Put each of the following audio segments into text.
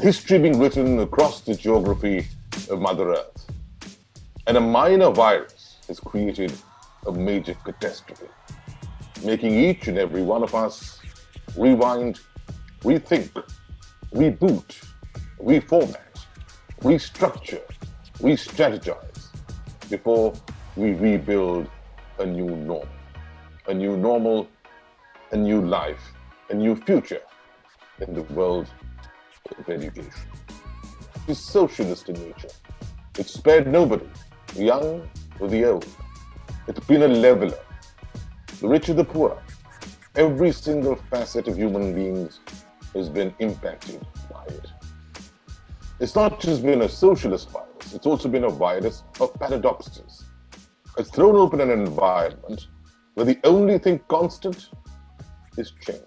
history being written across the geography of Mother Earth. And a minor virus has created a major catastrophe, making each and every one of us rewind, rethink, reboot, reformat, restructure, re-strategize before we rebuild a new normal, a new life, a new future in the world of education. It's socialist in nature. It spared nobody, the young or the old. It's been a leveler, the rich or the poor. Every single facet of human beings has been impacted by it. It's not just been a socialist virus, it's also been a virus of paradoxes. It's thrown open an environment where the only thing constant is change.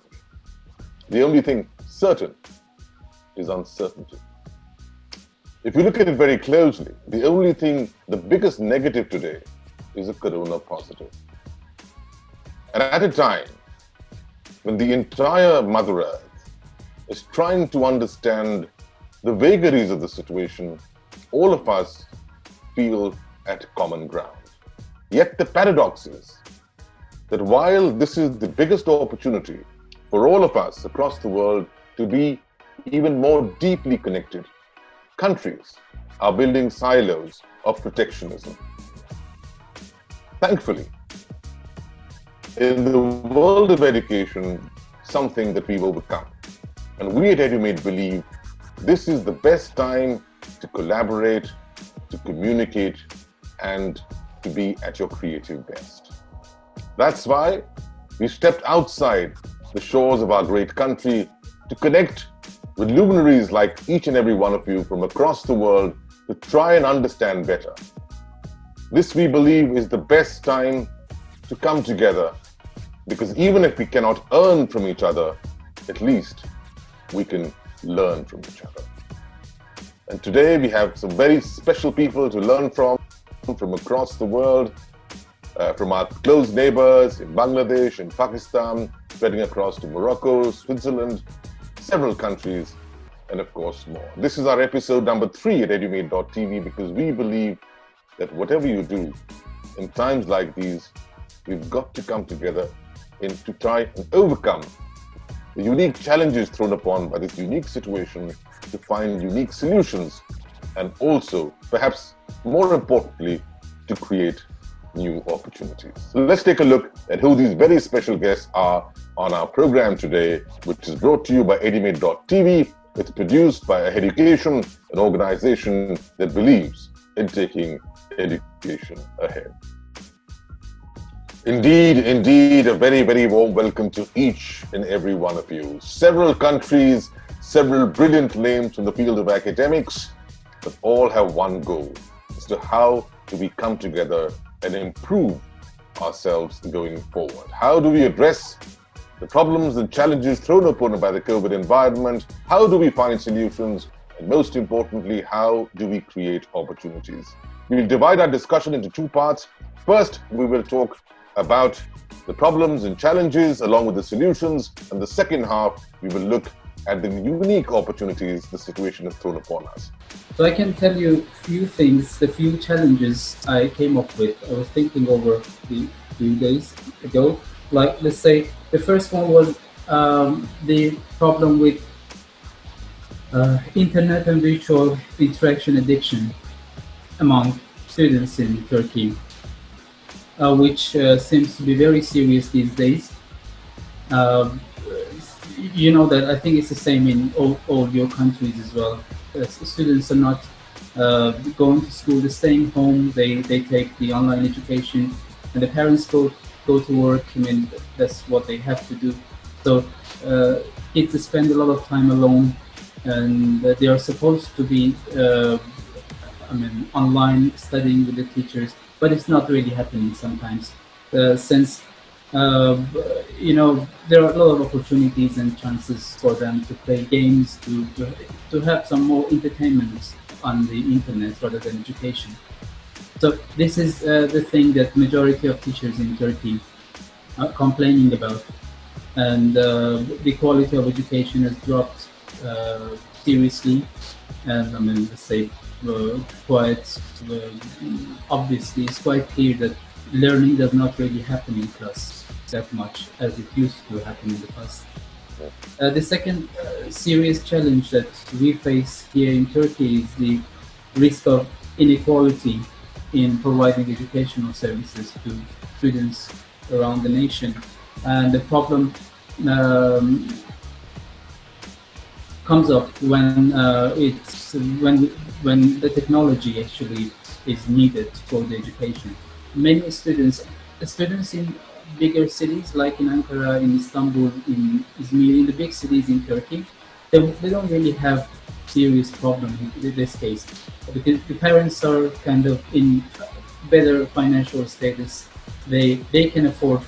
The only thing certain is uncertainty. If you look at it very closely, the biggest negative today is a corona positive. And at a time when the entire Mother Earth is trying to understand the vagaries of the situation, all of us feel at common ground. Yet the paradox is that while this is the biggest opportunity for all of us across the world to be even more deeply connected, countries are building silos of protectionism. Thankfully, in the world of education, something that we've overcome. And we at EduMate believe this is the best time to collaborate, to communicate, and to be at your creative best. That's why we stepped outside the shores of our great country to connect with luminaries like each and every one of you from across the world to try and understand better. This, we believe, is the best time to come together, because even if we cannot earn from each other, at least we can learn from each other. And today we have some very special people to learn from across the world, from our close neighbors in Bangladesh and Pakistan, spreading across to Morocco, Switzerland, several countries, and of course more. This is our episode number 3 at edumate.tv, because we believe that whatever you do in times like these, we've got to come together to try and overcome the unique challenges thrown upon by this unique situation, to find unique solutions, and also, perhaps more importantly, to create new opportunities. So let's take a look at who these very special guests are on our program today, which is brought to you by edumate.tv. It's produced by Education, an organization that believes in taking education ahead. Indeed, a very, very warm welcome to each and every one of you. Several countries, several brilliant names from the field of academics, but all have one goal as to how do we come together and improve ourselves going forward. How do we address the problems and challenges thrown upon by the COVID environment? How do we find solutions? And most importantly, how do we create opportunities? We'll divide our discussion into 2 parts. First, we will talk about the problems and challenges along with the solutions. And the second half, we will look at the unique opportunities the situation has thrown upon us. So I can tell you a few things, the few challenges I came up with. I was thinking over a few days ago. Like, let's say, the first one was the problem with internet and virtual interaction addiction among students in Turkey, which seems to be very serious these days. You know that I think it's the same in all your countries as well. Students are not going to school, they're staying home, they take the online education, and the parents go to work. I mean, that's what they have to do. So kids spend a lot of time alone, and they are supposed to be online studying with the teachers, but it's not really happening sometimes, since there are a lot of opportunities and chances for them to play games, to have some more entertainment on the internet rather than education. So this is the thing that majority of teachers in Turkey are complaining about, and the quality of education has dropped seriously, and I mean, let's say, quite obviously, it's quite clear that learning does not really happen in class that much as it used to happen in the past. The second serious challenge that we face here in Turkey is the risk of inequality in providing educational services to students around the nation. And the problem um, comes up when when the technology actually is needed for the education. Many students in bigger cities like in Ankara, in Istanbul, in Izmir, in the big cities in Turkey, they don't really have serious problem in this case because the parents are kind of in better financial status. They can afford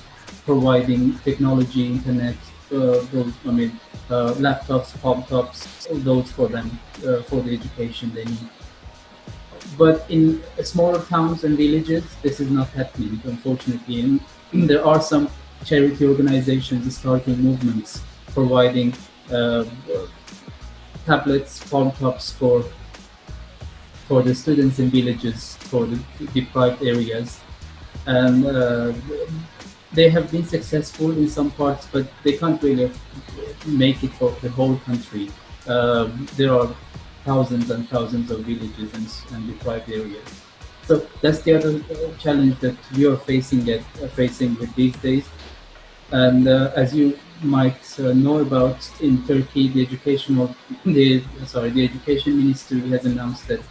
providing technology, internet, those I mean laptops, laptops, those for them for the education they need. But in smaller towns and villages, this is not happening, unfortunately. And there are some charity organizations starting movements providing uh, tablets, laptops for the students in villages, for the deprived areas, and they have been successful in some parts, but they can't really make it for the whole country. There are thousands and thousands of villages and deprived areas. So that's the other challenge that we are facing with these days. And as you might know about, in Turkey, the education ministry has announced that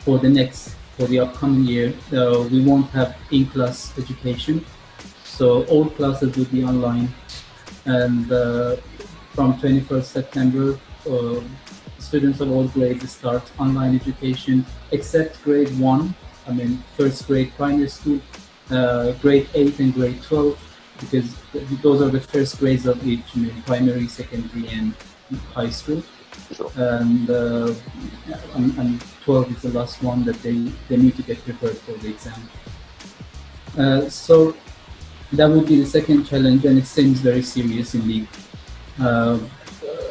for the upcoming year, we won't have in-class education. So all classes will be online, and from 21st September, students of all grades start online education, except grade 1, I mean first grade primary school, grade 8 and grade 12, because those are the first grades of each, I mean, primary, secondary, and high school. Sure. And 12 is the last one that they need to get prepared for the exam. So that would be the second challenge, and it seems very serious indeed. Uh,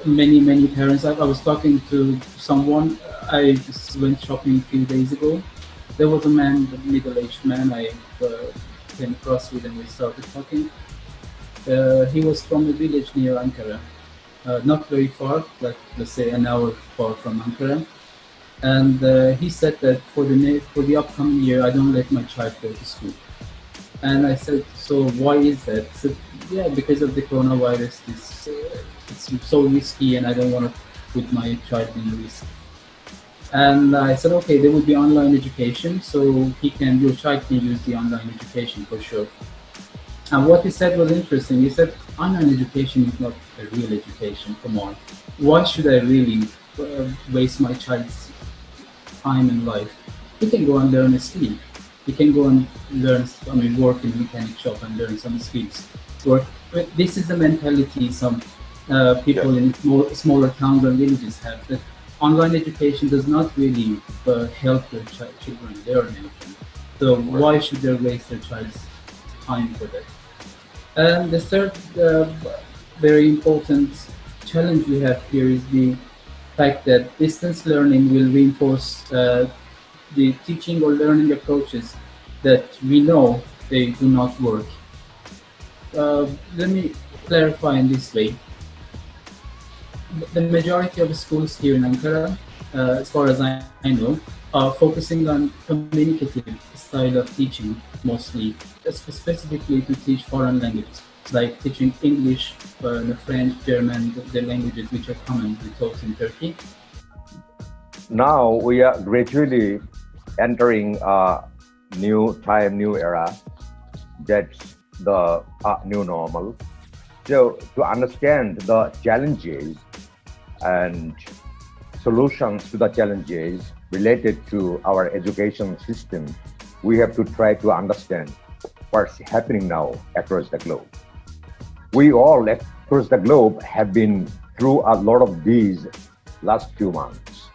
many parents. I was talking to someone. I just went shopping a few days ago. There was a man, a middle-aged man. I came across with, and we started talking. He was from a village near Ankara, not very far, like let's say an hour far from Ankara. And he said that for the upcoming year, I don't let my child go to school. And I said, so why is that? He said, yeah, because of the coronavirus. It's so risky, and I don't want to put my child in risk. And I said, okay, there will be online education, so your child can use the online education for sure. And what he said was interesting. He said, online education is not a real education. Come on, why should I really waste my child's time and life? He can go and learn a skill. He can go and work in a mechanic shop and learn some skills. But this is the mentality some people in smaller towns and villages have, that online education does not really help their children learn anything. So why should they waste their child's time for that? And the third very important challenge we have here is the fact that distance learning will reinforce the teaching or learning approaches that we know they do not work. Let me clarify in this way. The majority of the schools here in Ankara, as far as I know, are focusing on communicative style of teaching mostly, specifically to teach foreign languages, like teaching English, French, German, the languages which are commonly taught in Turkey. Now we are gradually entering a new time, new era. That's the new normal. So to understand the challenges and solutions to the challenges related to our education system, we have to try to understand what's happening now across the globe. We all across the globe have been through a lot of these last few months.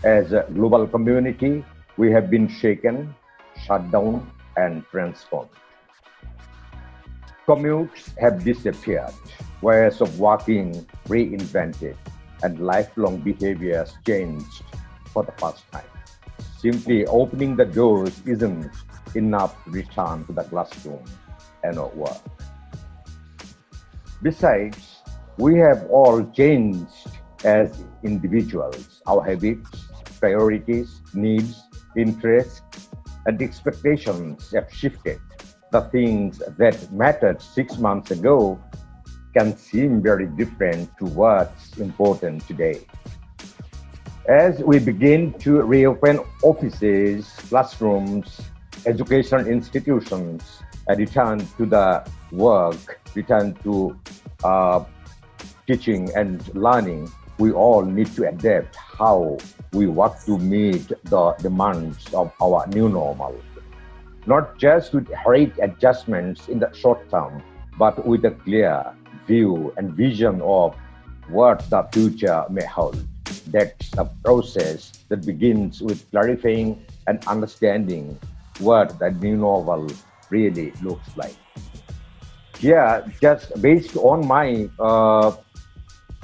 As a global community, we have been shaken, shut down, and transformed. Commutes have disappeared, ways of walking reinvented, and lifelong behaviors changed for the first time. Simply opening the doors isn't enough to return to the classroom and work. Besides, we have all changed as individuals. Our habits, priorities, needs, interests, and expectations have shifted. The things that mattered 6 months ago can seem very different to what's important today. As we begin to reopen offices, classrooms, educational institutions, and return to the work, return to teaching and learning, we all need to adapt how we work to meet the demands of our new normal. Not just with hurried adjustments in the short term, but with a clear view and vision of what the future may hold. That's a process that begins with clarifying and understanding what the new normal really looks like. Yeah, just based on my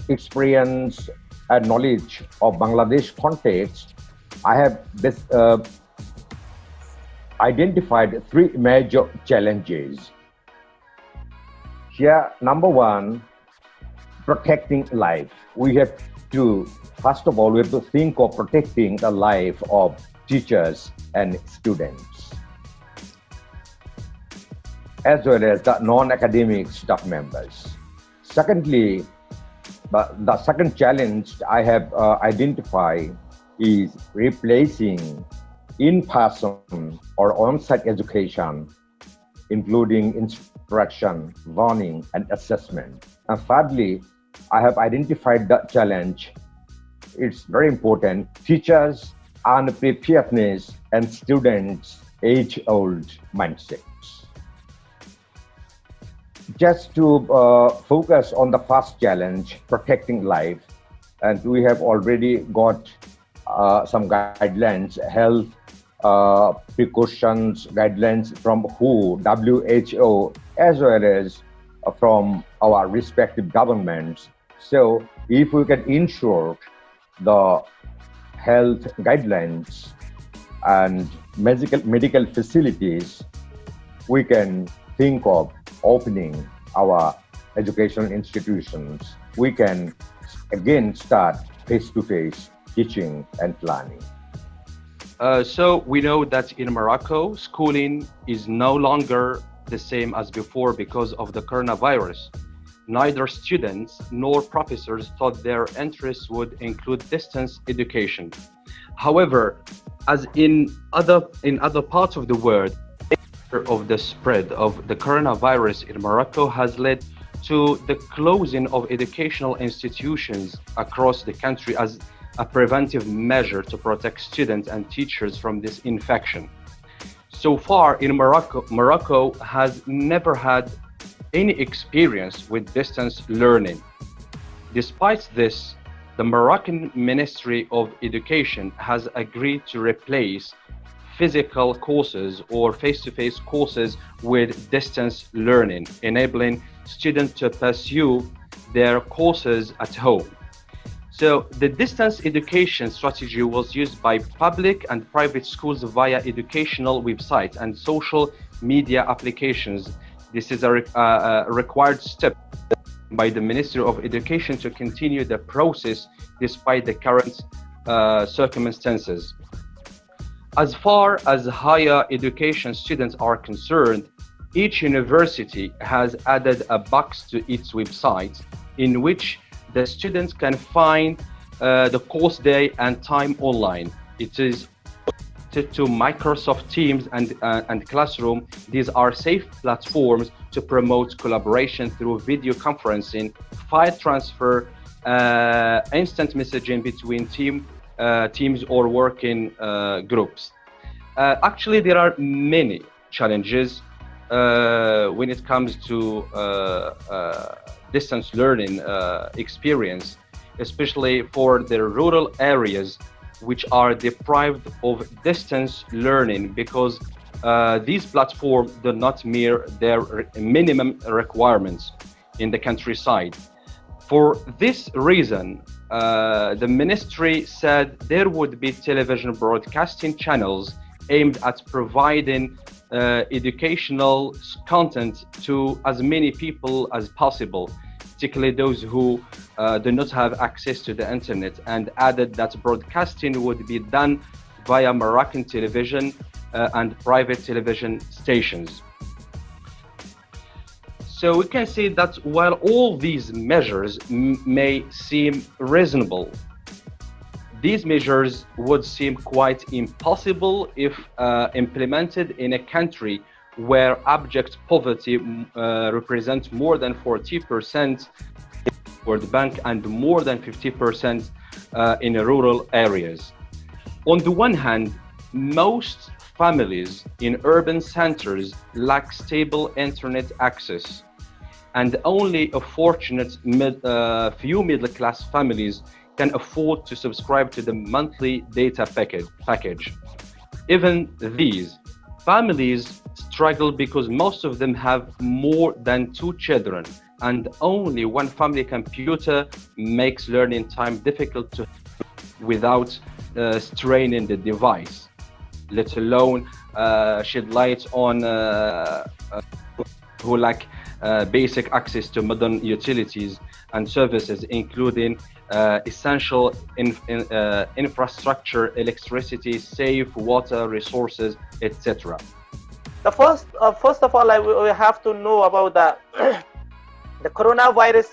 experience and knowledge of Bangladesh context, I have identified three major challenges. Here, number one, protecting life. We have to, first of all, we have to think of protecting the life of teachers and students, as well as the non-academic staff members. Secondly, the second challenge I have identified is replacing in-person or on-site education, including instruction, learning, and assessment. And thirdly, I have identified the challenge. It's very important. Teachers' unpreparedness and students' age-old mindsets. Just to focus on the first challenge, protecting life, and we have already got some guidelines, health precautions guidelines from WHO, as well as from our respective governments. So if we can ensure the health guidelines and medical facilities, we can think of opening our educational institutions. We can again start face-to-face teaching and learning. So we know that in Morocco, schooling is no longer the same as before because of the coronavirus. Neither students nor professors thought their interests would include distance education. However, as in other parts of the world, of the spread of the coronavirus in Morocco has led to the closing of educational institutions across the country as a preventive measure to protect students and teachers from this infection. So far in Morocco has never had any experience with distance learning. Despite this, the Moroccan Ministry of Education has agreed to replace physical courses or face-to-face courses with distance learning, enabling students to pursue their courses at home. So the distance education strategy was used by public and private schools via educational websites and social media applications. This is a required step by the Ministry of Education to continue the process despite the current circumstances. As far as higher education students are concerned, each university has added a box to its website in which the students can find the course day and time online. It is connected to Microsoft Teams and Classroom. These are safe platforms to promote collaboration through video conferencing, file transfer, instant messaging between teams or working groups. Actually, there are many challenges when it comes to distance learning experience, especially for the rural areas which are deprived of distance learning because these platforms do not meet their minimum requirements in the countryside. For this reason, the ministry said there would be television broadcasting channels aimed at providing educational content to as many people as possible, particularly those who do not have access to the internet, and added that broadcasting would be done via Moroccan television and private television stations. So we can see that while all these measures may seem reasonable, these measures would seem quite impossible if implemented in a country where abject poverty represents more than 40% in the World Bank and more than 50% in rural areas. On the one hand, most families in urban centers lack stable internet access, and only a fortunate few middle-class families can afford to subscribe to the monthly data package. Even these families struggle because most of them have more than 2 children, and only one family computer makes learning time difficult to without straining the device, let alone shed light on who lack basic access to modern utilities and services, including essential infrastructure, electricity, safe water resources, etc. First of all, we have to know about the coronavirus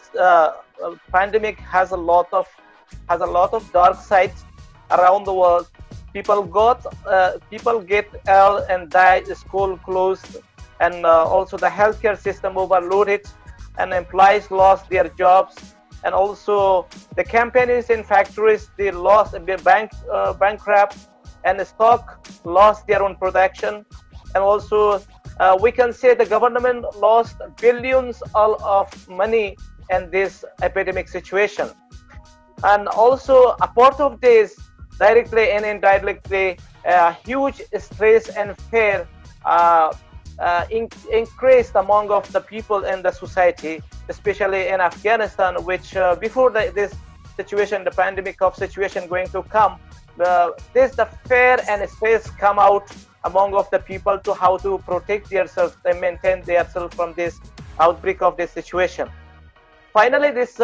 pandemic has a lot of dark sides around the world. People get ill and die. School closed, and also the healthcare system overloaded, and employees lost their jobs, and also the companies in factories, they lost bankrupt, and the stock lost their own production, and also we can say the government lost billions of money in this epidemic situation. And also a part of this, directly and indirectly, huge stress and fear increased among of the people in the society, especially in Afghanistan, which before this situation, the pandemic of situation going to come, the fear and stress come out among of the people to how to protect themselves and maintain themselves from this outbreak of this situation. Finally, this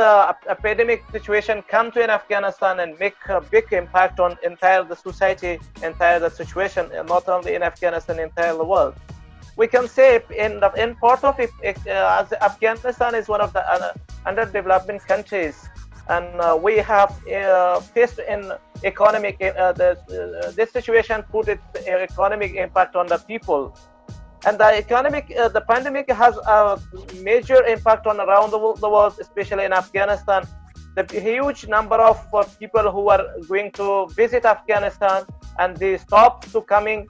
epidemic situation come to in Afghanistan and make a big impact on entire the society, entire the situation, not only in Afghanistan, entire the world. We can say in part of it, as Afghanistan is one of the underdeveloped countries, and we have faced in economic this situation put its economic impact on the people, and the pandemic has a major impact on around the world, especially in Afghanistan. The huge number of people who are going to visit Afghanistan, and they stopped to coming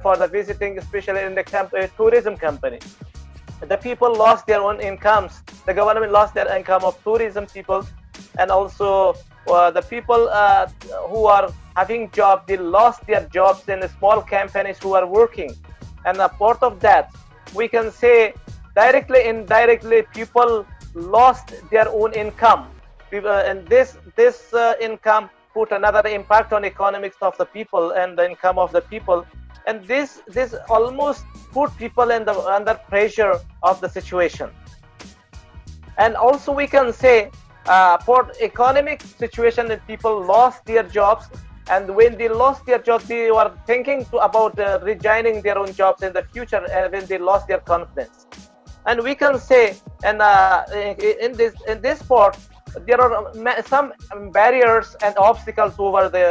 for the visiting, especially in the tourism company. The people lost their own incomes. The government lost their income of tourism people, and also the people who are having jobs, they lost their jobs in the small companies who are working. And a part of that, we can say directly, indirectly, people lost their own income, and this income put another impact on economics of the people and the income of the people. And this almost put people under pressure of the situation. And also we can say for economic situation that people lost their jobs, and when they lost their jobs, they were thinking about rejoining their own jobs in the future, and when they lost their confidence. And we can say, and in this part, there are some barriers and obstacles over the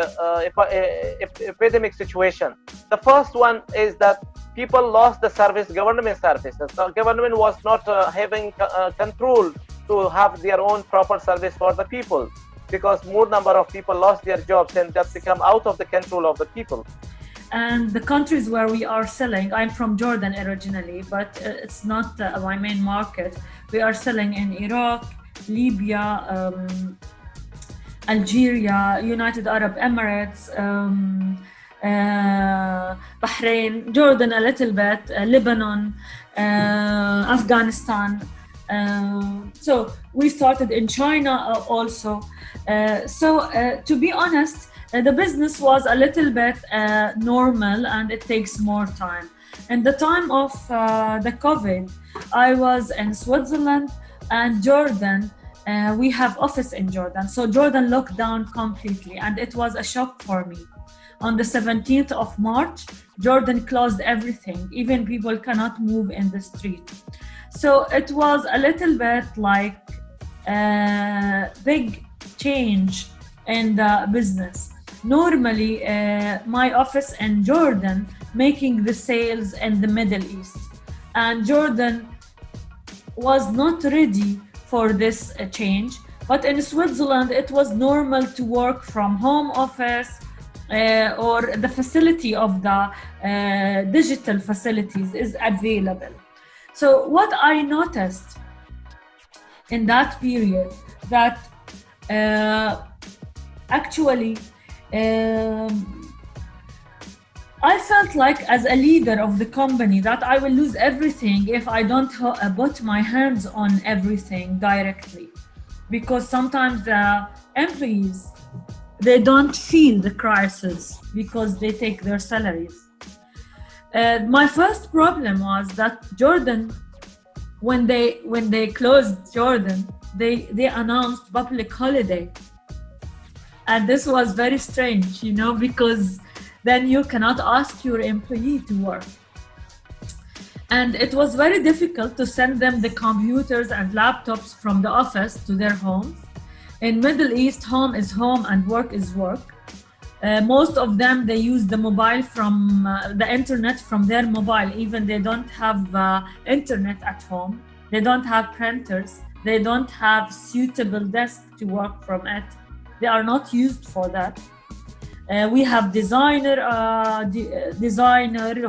epidemic situation. The first one is that people lost the government services. The government was not having control to have their own proper service for the people, because more number of people lost their jobs and just become out of the control of the people. And the countries where we are selling, I'm from Jordan originally, but it's not my main market. We are selling in Iraq, Libya, Algeria, United Arab Emirates, Bahrain, Jordan a little bit, Lebanon, Afghanistan, So we started in China also. To be honest, the business was a little bit normal and it takes more time. In the time of the COVID, I was in Switzerland and Jordan. We have office in Jordan. So Jordan locked down completely and it was a shock for me. On the 17th of March, Jordan closed everything. Even people cannot move in the street. So it was a little bit like a big change in the business. Normally, my office in Jordan making the sales in the Middle East. And Jordan was not ready for this change. But in Switzerland, it was normal to work from home office or the facility of the digital facilities is available. So what I noticed in that period that actually I felt like as a leader of the company that I will lose everything if I don't put my hands on everything directly, because sometimes the employees, they don't feel the crisis because they take their salaries. My first problem was that Jordan, when they closed Jordan, they announced public holiday. And this was very strange, because then you cannot ask your employee to work. And it was very difficult to send them the computers and laptops from the office to their homes. In Middle East, home is home and work is work. Most of them, they use the mobile from the internet from their mobile. Even they don't have internet at home. They don't have printers. They don't have suitable desk to work from it. They are not used for that. We have designer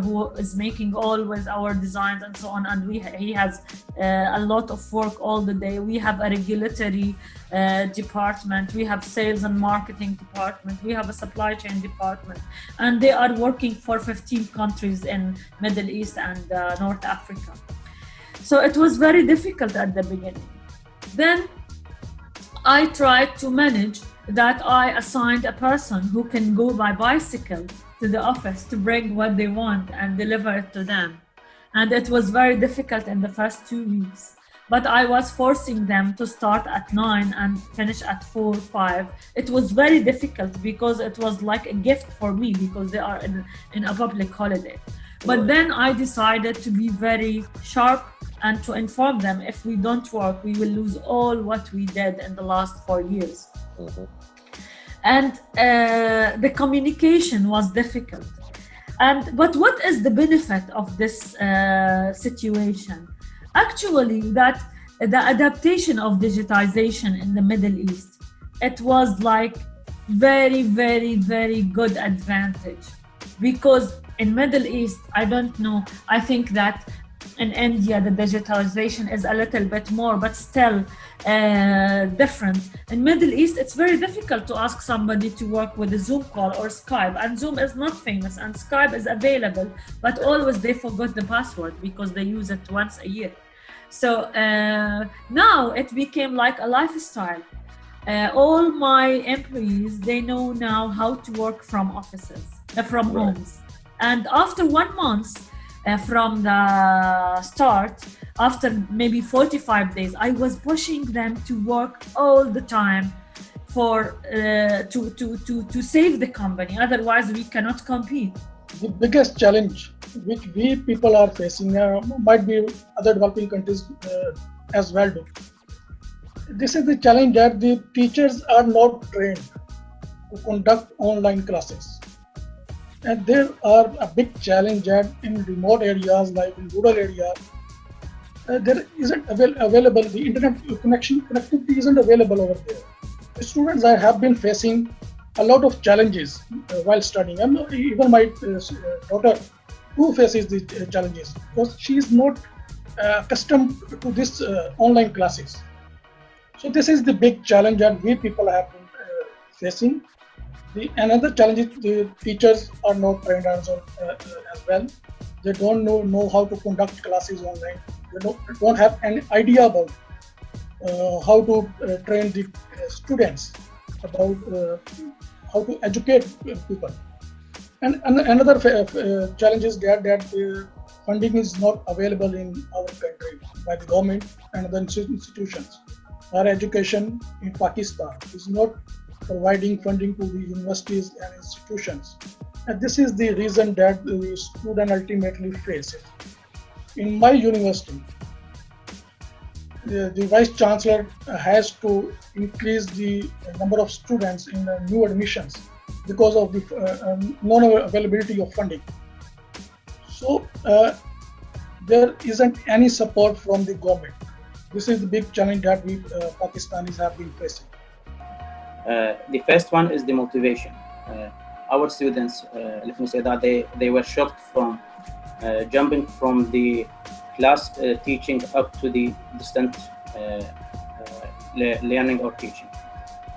who is making always our designs and so on, and he has a lot of work all the day. We have a regulatory department, we have sales and marketing department, we have a supply chain department, and they are working for 15 countries in Middle East and North Africa. So it was very difficult at the beginning. Then I tried to manage that. I assigned a person who can go by bicycle to the office to bring what they want and deliver it to them. And it was very difficult in the first 2 weeks. But I was forcing them to start at 9 and finish at 4, 5. It was very difficult because it was like a gift for me because they are in a public holiday. But then I decided to be very sharp and to inform them, if we don't work, we will lose all what we did in the last 4 years. Mm-hmm. And the communication was difficult. But what is the benefit of this situation? Actually, that the adaptation of digitization in the Middle East, it was like very, very, very good advantage. Because in Middle East, I don't know, I think that in India, the digitalization is a little bit more, but still different. In Middle East, it's very difficult to ask somebody to work with a Zoom call or Skype, and Zoom is not famous, and Skype is available, but always they forgot the password because they use it once a year. So now it became like a lifestyle. All my employees, they know now how to work from offices, from homes. And after 1 month, from the start, after maybe 45 days, I was pushing them to work all the time for to save the company. Otherwise, we cannot compete. The biggest challenge which we people are facing might be other developing countries as well do. This is the challenge that the teachers are not trained to conduct online classes. And there are a big challenge that in remote areas, like in rural areas, there isn't available, the internet connectivity isn't available over there. The students have been facing a lot of challenges while studying. And even my daughter who faces these challenges because she is not accustomed to this online classes. So this is the big challenge that we people have been facing. Another challenge is the teachers are not trained as well. They don't know how to conduct classes online. don't have any idea about how to train the students, about how to educate people. And another challenge is that funding is not available in our country by the government and the institutions. Higher education in Pakistan is not providing funding to the universities and institutions. And this is the reason that the student ultimately faces. In my university, the Vice Chancellor has to increase the number of students in new admissions because of the non-availability of funding. So there isn't any support from the government. This is the big challenge that we Pakistanis have been facing. The first one is the motivation. Our students, let me say that they were shocked from jumping from the class teaching up to the distant learning or teaching.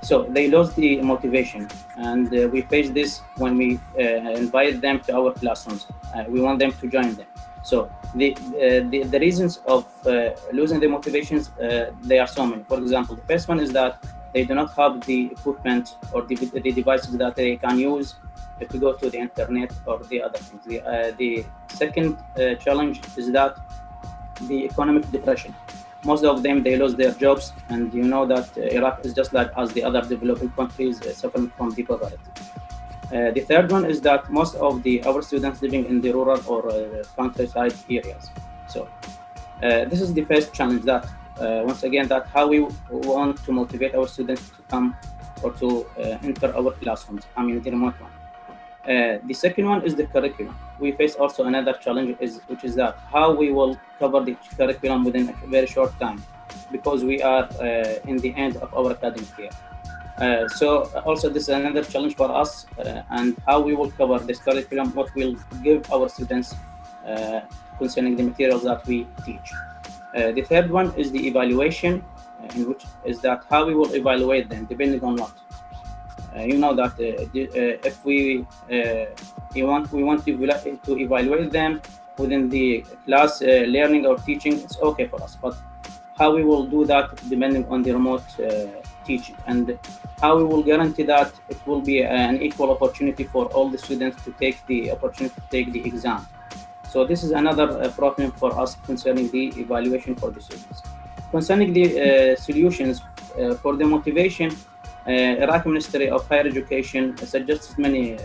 So they lost the motivation, and we face this when we invite them to our classrooms. We want them to join them. So the reasons of losing the motivations, they are so many. For example, the first one is that they do not have the equipment or the devices that they can use to go to the internet or the other things. The second challenge is that the economic depression. Most of them, they lost their jobs, and you know that Iraq is just like as the other developing countries suffering from the poverty. The third one is that most of our students living in the rural or countryside areas. So this is the first challenge, that once again, that how we want to motivate our students to come or to enter our classrooms, I mean the remote one. The second one is the curriculum. We face also another challenge, which is that how we will cover the curriculum within a very short time, because we are in the end of our academic year. So also this is another challenge for us, and how we will cover this curriculum, what we'll give our students concerning the materials that we teach. The third one is the evaluation, in which is that how we will evaluate them depending on what. You know that if we want to evaluate them within the class learning or teaching, it's okay for us. But how we will do that depending on the remote teaching, and how we will guarantee that it will be an equal opportunity for all the students to take the exam. So this is another problem for us concerning the evaluation for the students. Concerning the solutions for the motivation, Iraqi Ministry of Higher Education suggests many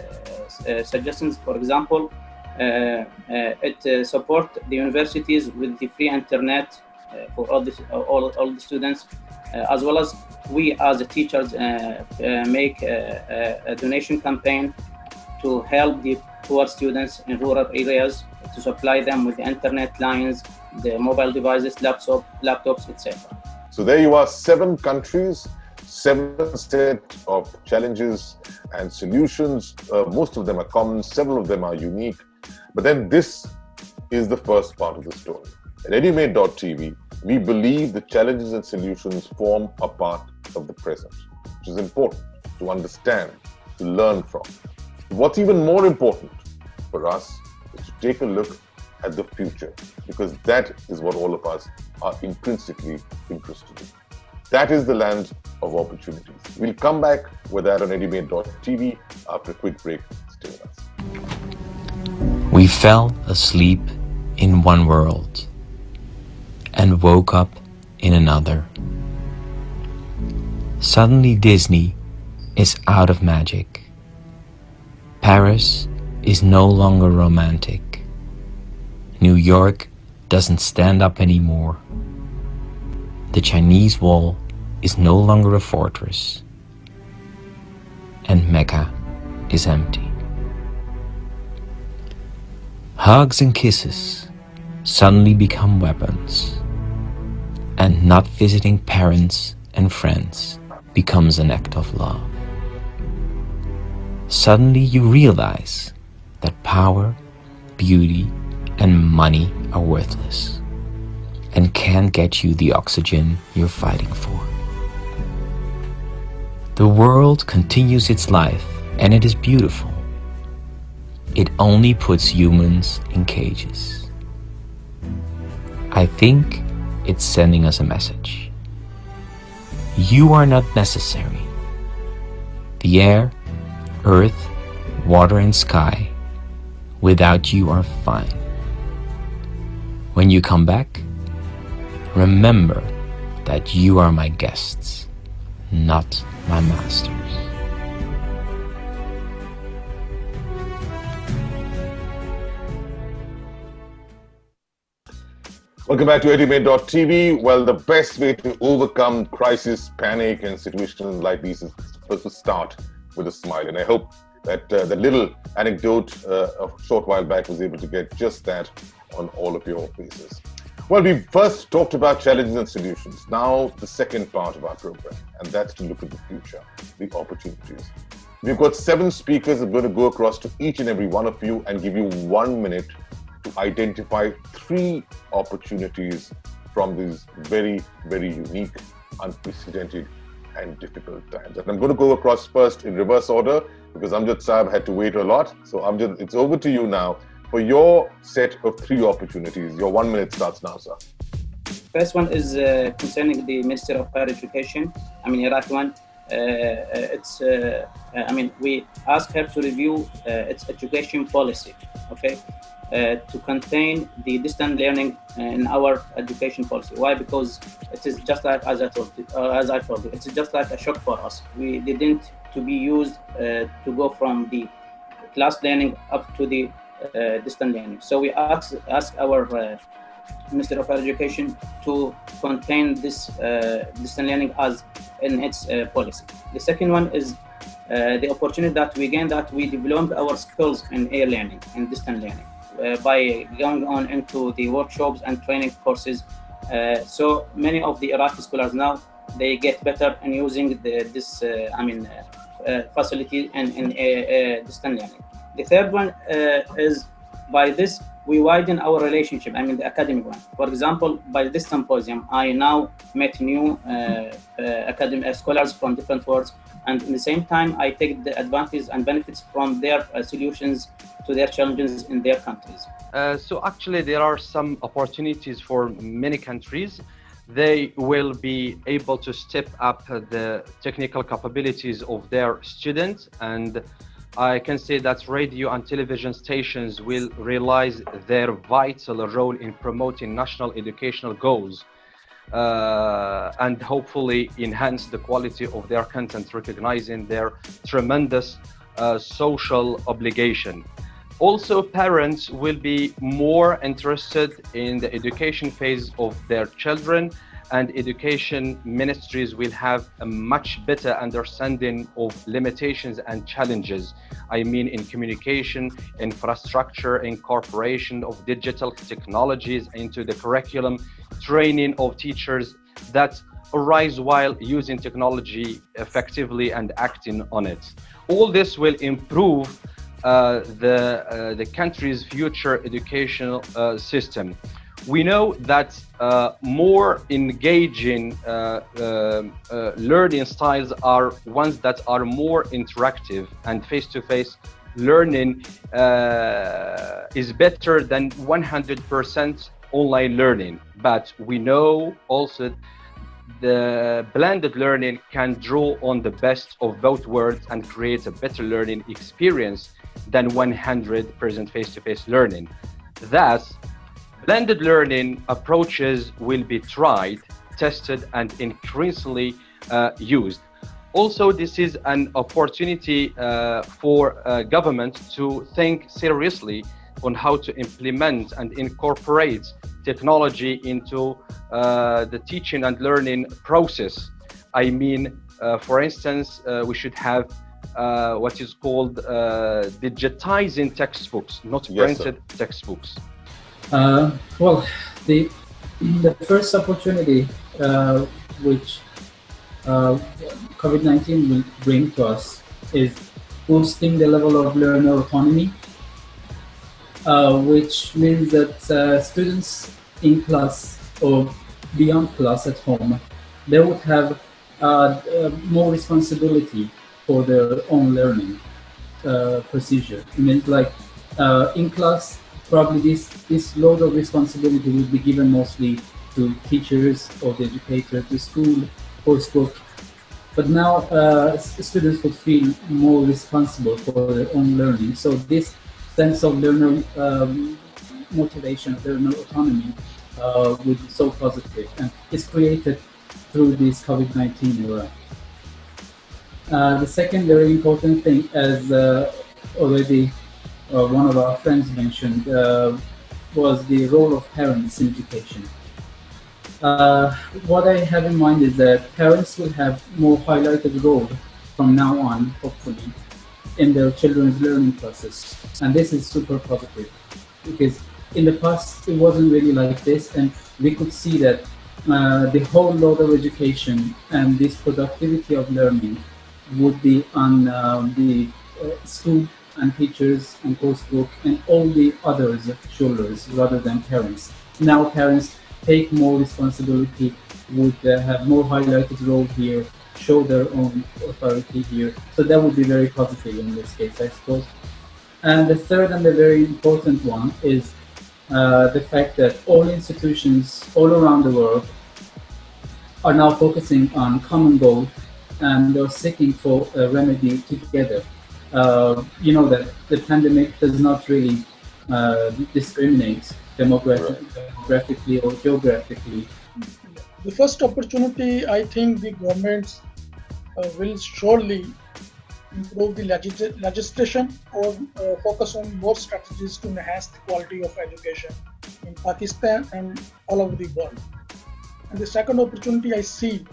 suggestions. For example, it supports the universities with the free internet for all the students, as well as we as the teachers make a donation campaign to help the poor students in rural areas, to supply them with the internet lines, the mobile devices, laptops, etc. So there you are, 7 countries, 7 set of challenges and solutions. Most of them are common, several of them are unique. But then this is the first part of the story. At EduMate.tv, we believe the challenges and solutions form a part of the present, which is important to understand, to learn from. What's even more important for us is to take a look at the future, because that is what all of us are intrinsically interested in. That is the land of opportunities. We'll come back with that on EduMate.tv after a quick break. Stay with us. We fell asleep in one world and woke up in another. Suddenly Disney is out of magic. Paris is no longer romantic. New York doesn't stand up anymore. The Chinese wall is no longer a fortress. And Mecca is empty. Hugs and kisses suddenly become weapons, and not visiting parents and friends becomes an act of love. Suddenly you realize that power, beauty, and money are worthless and can't get you the oxygen you're fighting for. The world continues its life, and it is beautiful. It only puts humans in cages. I think it's sending us a message. You are not necessary. The air, earth, water, and sky, without you are fine. When you come back, remember that you are my guests, not my masters. Welcome back to EduMate.tv. Well, the best way to overcome crisis, panic, and situations like these is first to start with a smile. And I hope that the little anecdote a short while back was able to get just that on all of your faces. Well, we first talked about challenges and solutions. Now, the second part of our program, and that's to look at the future, the opportunities. We've got 7 speakers who are going to go across to each and every one of you and give you 1 minute to identify 3 opportunities from these very, very unique, unprecedented, and difficult times. And I'm going to go across first in reverse order because Amjad Saab had to wait a lot. So Amjad, it's over to you now for your set of 3 opportunities. Your 1 minute starts now, sir. First one is concerning the Minister of Higher Education. Iraqi one. We ask her to review its education policy, okay, to contain the distant learning in our education policy. Why? Because it is just like, as I told you, it's just like a shock for us. We didn't to be used to go from the class learning up to the distant learning. So we ask our Minister of Higher Education to contain this distant learning as in its policy. The second one is the opportunity that we gained, that we developed our skills in e-learning and distant learning by going on into the workshops and training courses. So many of the Iraqi scholars now, they get better in using this facility and distant learning. The third one is by this we widen our relationship, the academic one. For example, by this symposium, I now met new academic scholars from different worlds, and at the same time, I take the advantage and benefits from their solutions to their challenges in their countries. So actually, there are some opportunities for many countries. They will be able to step up the technical capabilities of their students, and I can say that radio and television stations will realize their vital role in promoting national educational goals and hopefully enhance the quality of their content, recognizing their tremendous social obligation. Also, parents will be more interested in the education phase of their children, and education ministries will have a much better understanding of limitations and challenges. In communication, infrastructure, incorporation of digital technologies into the curriculum, training of teachers that arise while using technology effectively and acting on it. All this will improve the country's future educational system. We know that more engaging learning styles are ones that are more interactive, and face-to-face learning is better than 100% online learning. But we know also the blended learning can draw on the best of both worlds and create a better learning experience than 100% face-to-face learning. Thus, blended learning approaches will be tried, tested, and increasingly used. Also, this is an opportunity for government to think seriously on how to implement and incorporate technology into the teaching and learning process. For instance, we should have what is called digitizing textbooks, not printed textbooks. Well, the first opportunity which COVID-19 will bring to us is boosting the level of learner autonomy, which means that students in class or beyond class at home, they would have more responsibility for their own learning procedure. In class, probably this load of responsibility would be given mostly to teachers or the educator, to school, coursework. But now students would feel more responsible for their own learning. So this sense of learner motivation, learner autonomy would be so positive, and it's created through this COVID-19 era. The second very important thing, as already one of our friends mentioned, was the role of parents in education. What I have in mind is that parents will have more highlighted role from now on, hopefully, in their children's learning process. And this is super positive, because in the past it wasn't really like this, and we could see that the whole load of education and this productivity of learning would be on the school and teachers and coursework and all the others' shoulders rather than parents. Now parents take more responsibility, would have more highlighted role here, show their own authority here. So that would be very positive in this case, I suppose. And the third and the very important one is the fact that all institutions all around the world are now focusing on common goal, and they're seeking for a remedy together. You know that the pandemic does not really discriminate demographically or geographically. The first opportunity, I think the governments will surely improve the legislation or focus on more strategies to enhance the quality of education in Pakistan and all over the world. And the second opportunity I see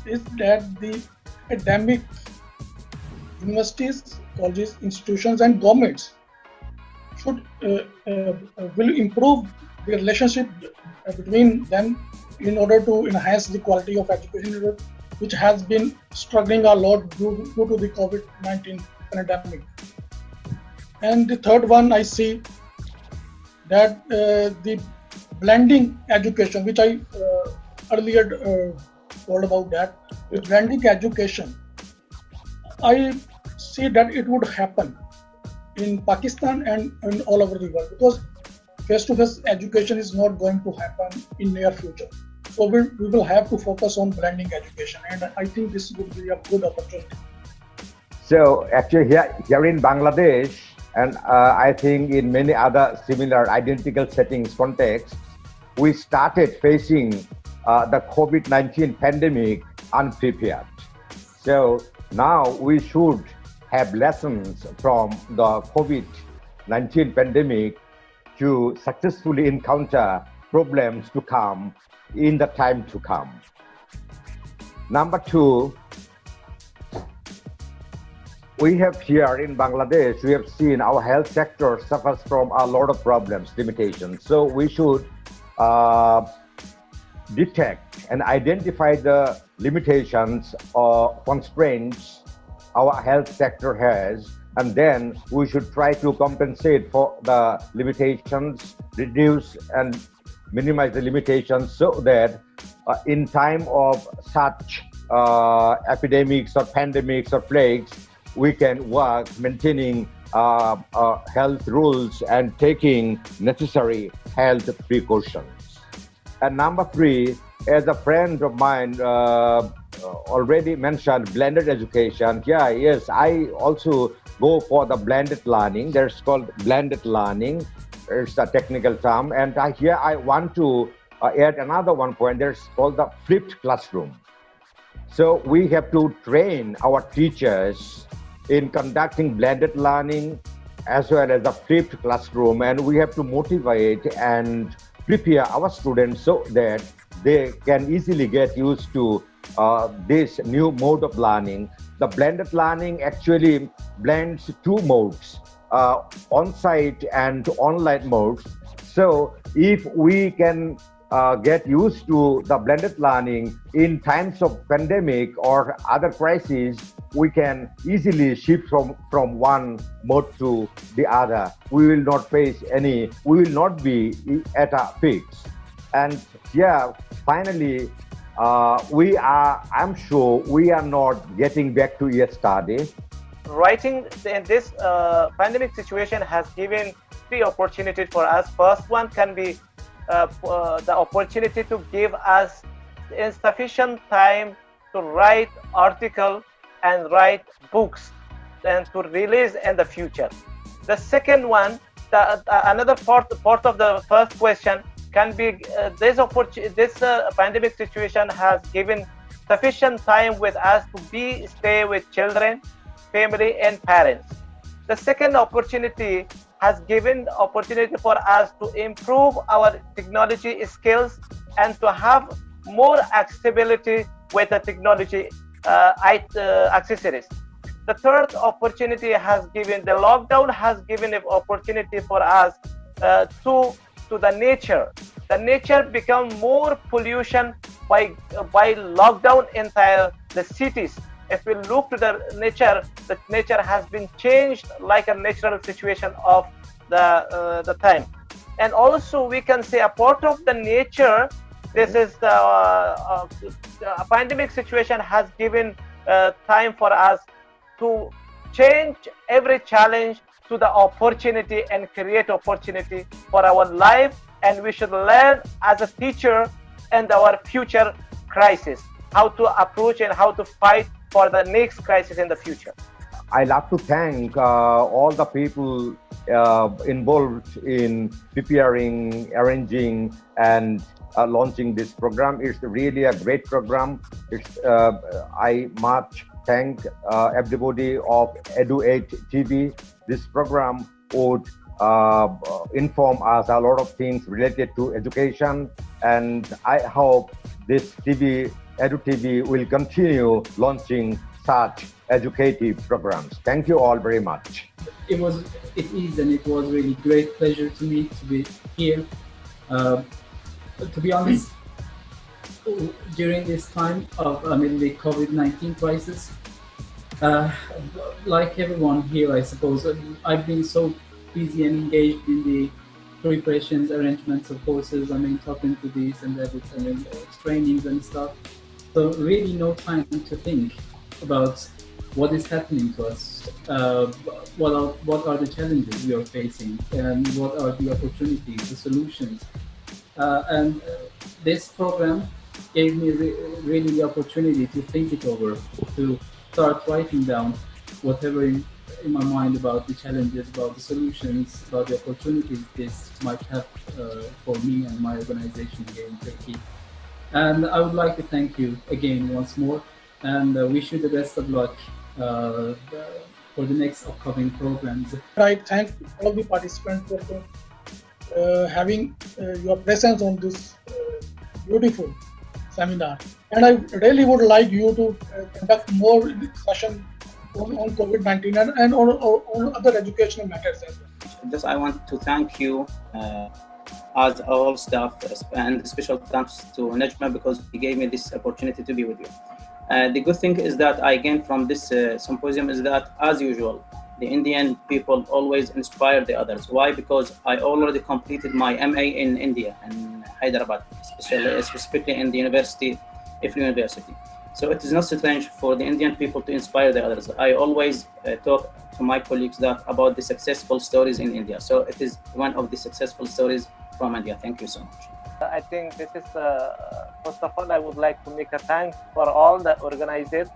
is that the academic universities, colleges, institutions, and governments should will improve the relationship between them in order to enhance the quality of education, which has been struggling a lot due to the COVID-19 pandemic. And the third one, I see that the blending education, which I earlier told about that, the blending education, I see that it would happen in Pakistan and all over the world, because face-to-face education is not going to happen in near future. So we will have to focus on blending education, and I think this would be a good opportunity. So actually here in Bangladesh, and I think in many other similar identical settings contexts, we started facing the COVID-19 pandemic unprepared. So now we should have lessons from the COVID-19 pandemic to successfully encounter problems to come in the time to come. Number two, we have here in Bangladesh, we have seen our health sector suffers from a lot of problems, limitations. So we should detect and identify the limitations or constraints our health sector has, and then we should try to compensate for the limitations, reduce and minimize the limitations, so that in time of such epidemics or pandemics or plagues, we can work maintaining health rules and taking necessary health precautions. And number three, as a friend of mine already mentioned, blended education. Yeah, yes, I also go for the blended learning. There's called blended learning. It's a technical term. And here I want to add another one point. There's called the flipped classroom. So we have to train our teachers in conducting blended learning as well as the flipped classroom. And we have to motivate and prepare our students so that they can easily get used to this new mode of learning. The blended learning actually blends two modes, on-site and online modes. So if we can get used to the blended learning in times of pandemic or other crises, we can easily shift from one mode to the other. We will not face we will not be at a fix. And yeah, finally, I'm sure we are not getting back to yesterday. Writing in this pandemic situation has given three opportunities for us. First one can be the opportunity to give us insufficient time to write articles and write books and to release in the future. The second one, another part of the first question can be this pandemic situation has given sufficient time with us to stay with children, family, and parents. The second opportunity has given opportunity for us to improve our technology skills and to have more accessibility with the technology accessories. The third opportunity the lockdown has given an opportunity for us to the nature. The nature become more pollution by lockdown entire the cities. If we look to the nature has been changed like a natural situation of the time. And also we can say a part of the nature, this is the pandemic situation has given time for us to change every challenge to the opportunity and create opportunity for our life. And we should learn as a teacher and our future crisis, how to approach and how to fight for the next crisis in the future. I'd like to thank all the people involved in preparing, arranging, and launching this program. It's really a great program. I much thank everybody of Edu8 TV. This program would inform us a lot of things related to education, and I hope this Edu TV will continue launching such educative programs. Thank you all very much. It is and it was really great pleasure to me to be here. To be honest, during this time of the COVID-19 crisis, like everyone here, I suppose, I've been so busy and engaged in the preparations, arrangements of courses, talking to this and that, trainings and stuff. So really no time to think about what is happening to us, what are the challenges we are facing, and what are the opportunities, the solutions. And this program gave me really the opportunity to think it over, to start writing down whatever in my mind about the challenges, about the solutions, about the opportunities this might have for me and my organization here in Turkey. And I would like to thank you again once more and wish you the best of luck for the next upcoming programs. I thank all the participants for having your presence on this beautiful seminar. And I really would like you to conduct more sessions on COVID-19 and on other educational matters as well. Just I want to thank you as all staff, and special thanks to Najma because he gave me this opportunity to be with you. The good thing is that I gained from this symposium is that, as usual, the Indian people always inspire the others. Why? Because I already completed my MA in India, in Hyderabad, specifically in the University, IFLU University. So it is not strange for the Indian people to inspire the others. I always talk to my colleagues about the successful stories in India. So it is one of the successful stories from India. Thank you so much. I think this is, first of all, I would like to make a thanks for all the organizers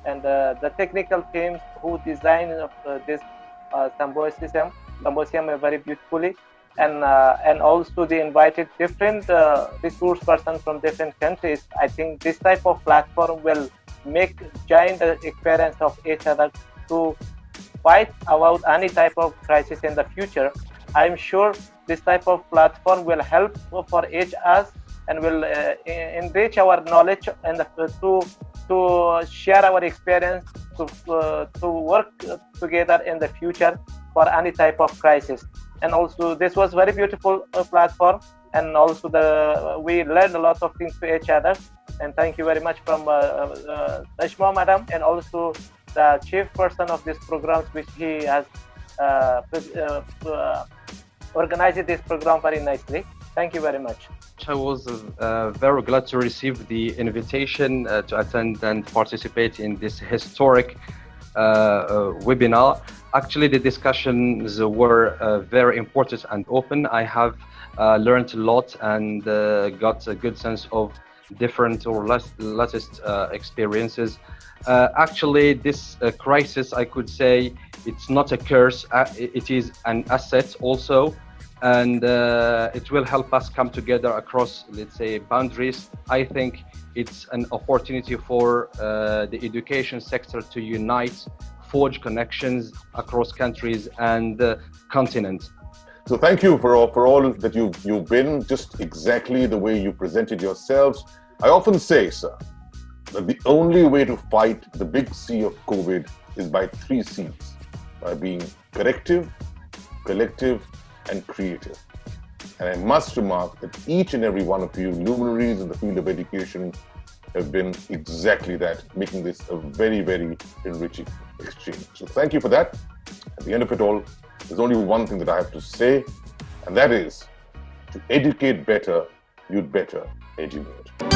and the technical teams who designed this symposium very beautifully, and also they invited different resource persons from different countries. I think this type of platform will make giant experience of each other to fight about any type of crisis in the future. I'm sure this type of platform will help for each us and will enrich our knowledge and to share our experience to work together in the future for any type of crisis. And also this was very beautiful platform, and also we learned a lot of things to each other. And thank you very much from Najma madam, and also the chief person of this program, which he has organized this program very nicely. Thank you very much. I was very glad to receive the invitation to attend and participate in this historic webinar. Actually, the discussions were very important and open. I have learned a lot and got a good sense of different or latest experiences. Actually, this crisis, I could say, it's not a curse. It is an asset also, and it will help us come together across, let's say, boundaries. I think it's an opportunity for the education sector to unite, forge connections across countries and continents. So thank you for all that you've been, just exactly the way you presented yourselves. I often say, sir, that the only way to fight the big C of COVID is by 3 C's, by being corrective, collective, and creative. And I must remark that each and every one of you luminaries in the field of education have been exactly that, making this a very, very enriching exchange. So thank you for that. At the end of it all, there's only one thing that I have to say, and that is, to educate better, you'd better educate.